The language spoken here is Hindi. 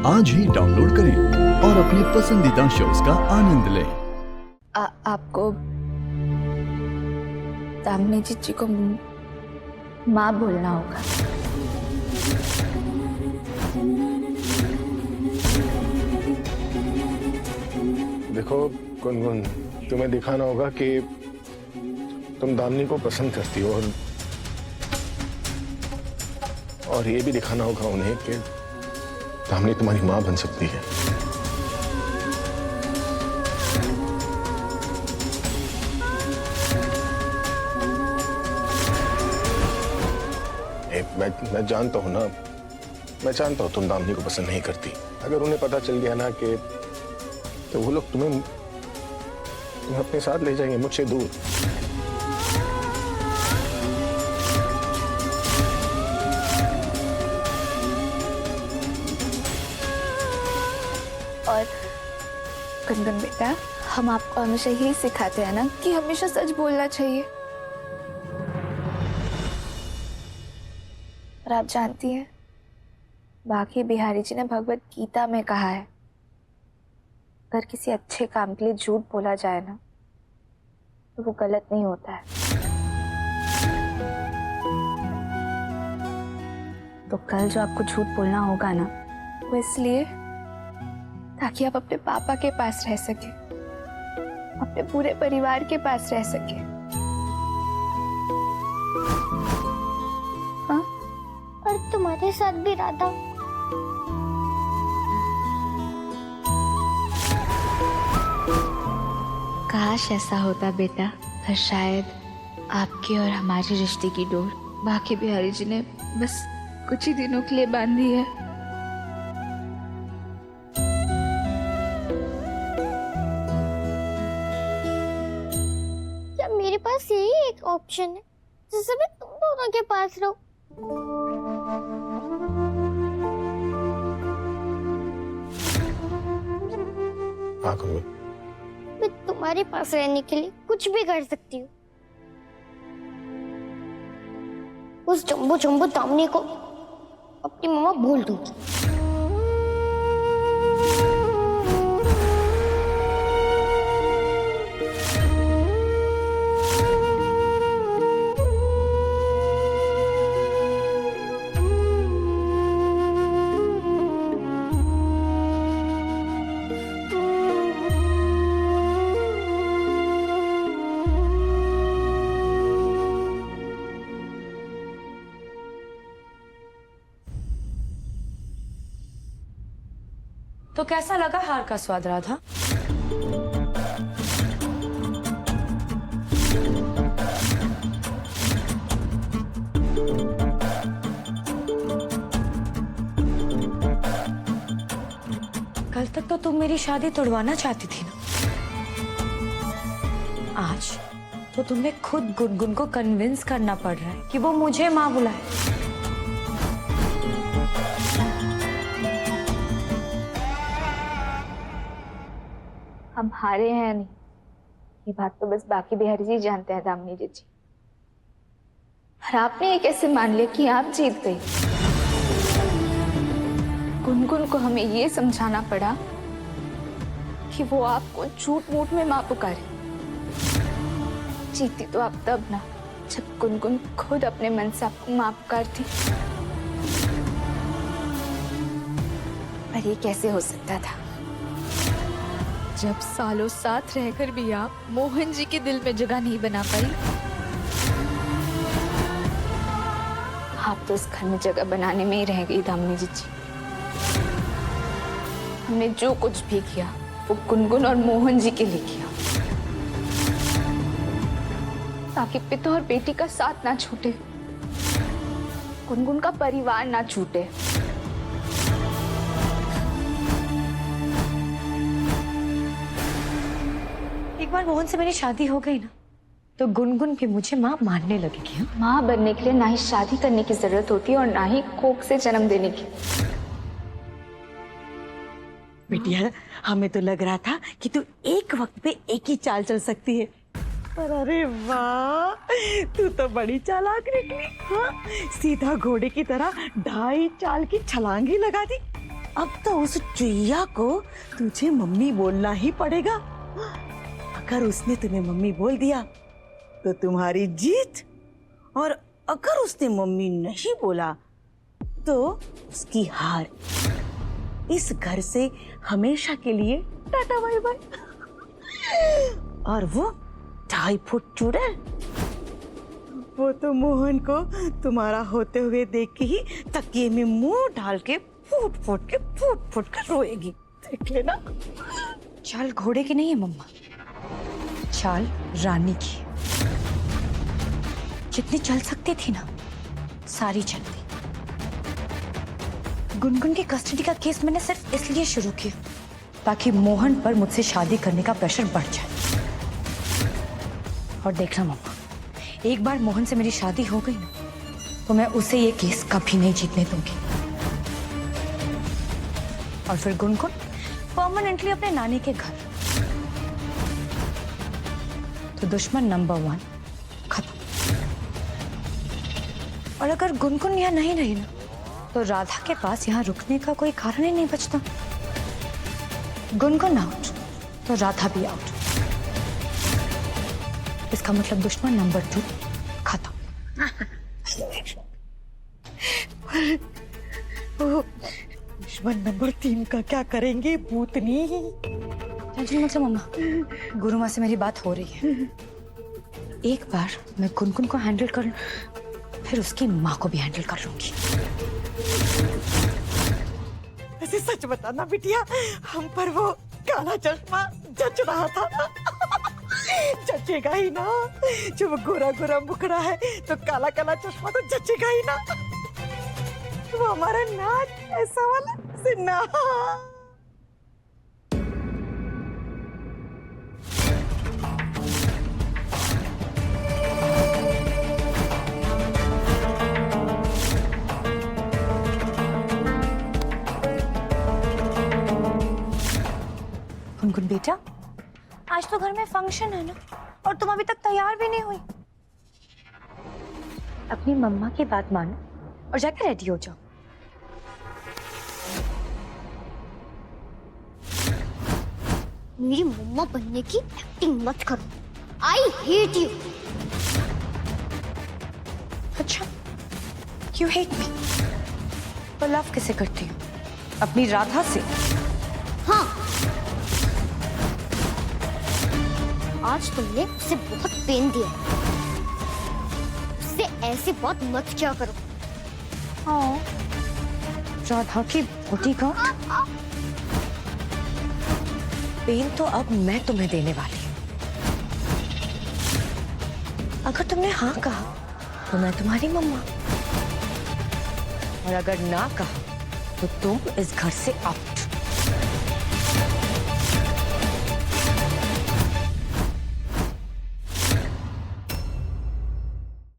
आज ही डाउनलोड करें और अपने पसंदीदा शोज का आनंद लें। आपको दामिनी जीजी को माँ बोलना होगा। देखो गुनगुन, तुम्हें दिखाना होगा कि तुम दामिनी को पसंद करती हो और ये भी दिखाना होगा उन्हें कि दामिनी तुम्हारी माँ बन सकती है। मैं जानता हूं ना, मैं जानता हूं तुम दामिनी को पसंद नहीं करती। अगर उन्हें पता चल गया ना कि तो वो लोग तुम्हें अपने साथ ले जाएंगे मुझसे दूर। और गुनगुन बेटा, हम आपको हमेशा यही सिखाते हैं ना कि हमेशा सच बोलना चाहिए। और आप जानती हैं, बाकी बिहारी जी ने भगवत गीता में कहा है, अगर किसी अच्छे काम के लिए झूठ बोला जाए ना तो वो गलत नहीं होता है। तो कल जो आपको झूठ बोलना होगा ना, वो इसलिए ताकि आप अपने पापा के पास रह सके, अपने पूरे परिवार के पास रह सके। हाँ? और तुम्हारे साथ भी राधा। काश ऐसा होता बेटा, पर शायद आपकी और हमारे रिश्ते की डोर बाकी बिहारी जी ने बस कुछ ही दिनों के लिए बांधी है। क्या मेरे पास यही एक ऑप्शन है जिससे मैं तुम दोनों के पास रहूं? हाँ गुनगुन, मैं तुम्हारे पास रहने के लिए कुछ भी कर सकती हूँ। उस जम्बो जम्बो दामिनी को अपनी मम्मा बोल दूंगी। तो कैसा लगा हार का स्वाद, राधा? कल तक तो तुम मेरी शादी तोड़वाना चाहती थी ना, आज तो तुम्हें खुद गुनगुन को कन्विंस करना पड़ रहा है कि वो मुझे माँ बुलाए। हम हारे हैं नहीं, ये बात तो बस बाकी बिहारी जी जानते हैं दामिनी जी। और आपने ये कैसे मान लिया कि आप जीत गई? गुनगुन को हमें ये समझाना पड़ा कि वो आपको झूठ मूठ में मां पुकारे। जीती तो आप तब ना, जब गुनगुन खुद अपने मन से आपको मां पुकारती। पर ये कैसे हो सकता था, जब सालों साथ रहकर भी आप मोहन जी के दिल में जगह नहीं बना पाई। आप तो इस घर में जगह बनाने में ही रह गई दामिनी जी। हमने जो कुछ भी किया वो गुनगुन और मोहन जी के लिए किया, ताकि पिता और बेटी का साथ ना छूटे, गुनगुन का परिवार ना छूटे। एक बार मोहन से मेरी शादी हो गई ना, तो गुनगुन भी मुझे माँ मानने लगेगी। माँ बनने के लिए ना ही शादी करने की जरूरत होती है और ना ही कोख से जन्म देने की। बिटिया, हमें तो लग रहा था कि तू एक वक्त पे एक ही चाल चल सकती है, पर अरे वाह, तू तो बड़ी चालाक निकली। हाँ, सीधा घोड़े की तरह 2.5 चाल की छलांग ही लगा दी। अब तो उस चुईया को तुझे मम्मी बोलना ही पड़ेगा। अगर उसने तुम्हें मम्मी बोल दिया तो तुम्हारी जीत, और अगर उसने मम्मी नहीं बोला तो उसकी हार। इस घर से हमेशा के लिए टाटा बाय बाय। और वो 2.5 फुट चुड़ैल, वो तो मोहन को तुम्हारा होते हुए देख के ही तकिए में मुंह डाल के फूट फूट के रोएगी। देख लेना। चाल घोड़े की नहीं है मम्मा, चाल रानी की। जितनी चल सकती थी ना, सारी चल दी। गुनगुन की कस्टडी का केस मैंने सिर्फ इसलिए शुरू किया ताकि मोहन पर मुझसे शादी करने का प्रेशर बढ़ जाए। और देखना मम्मा, एक बार मोहन से मेरी शादी हो गई ना, तो मैं उसे ये केस कभी नहीं जीतने दूंगी। और फिर गुनगुन परमानेंटली अपने नानी के घर। तो दुश्मन नंबर 1 खत्म। और अगर गुनगुन यहाँ नहीं रही ना, तो राधा के पास यहाँ रुकने का कोई कारण ही नहीं बचता। गुनगुन आउट तो राधा भी आउट। इसका मतलब दुश्मन नंबर 2 खत्म। दुश्मन नंबर 3 का क्या करेंगे भूतनी? टेंशन मत लो मम्मा, गुरु माँ से मेरी बात हो रही है। एक बार मैं गुनगुन को हैंडल कर लूं, फिर उसकी माँ को भी हैंडल कर लूंगी। ऐसे सच बताना बिटिया, हम पर वो काला चश्मा जच रहा था ना? जचेगा ही ना, जब गोरा गोरा मुखड़ा है तो काला काला चश्मा तो जचेगा ही ना। वो हमारा नाच ऐसा वाला सिन्हा। गुनगुन बेटा, आज तो घर में फंक्शन है ना, और तुम अभी तक तैयार भी नहीं हुई। अपनी मम्मा की बात मानो और जाकर रेडी हो जाओ। मेरी मम्मा बनने की एक्टिंग मत करो। I hate you. अच्छा, क्यों हेट मी? तो लव किसे करती हो? अपनी राधा से? हाँ, आज तुमने उसे बहुत पेन दिया। उससे ऐसी बात मत क्या करो। हाँ, राधा की बॉडीगार्ड। पेन तो अब मैं तुम्हें देने वाली हूँ। अगर तुमने हाँ कहा तो मैं तुम्हारी मम्मा, और अगर ना कहा तो तुम इस घर से आउट।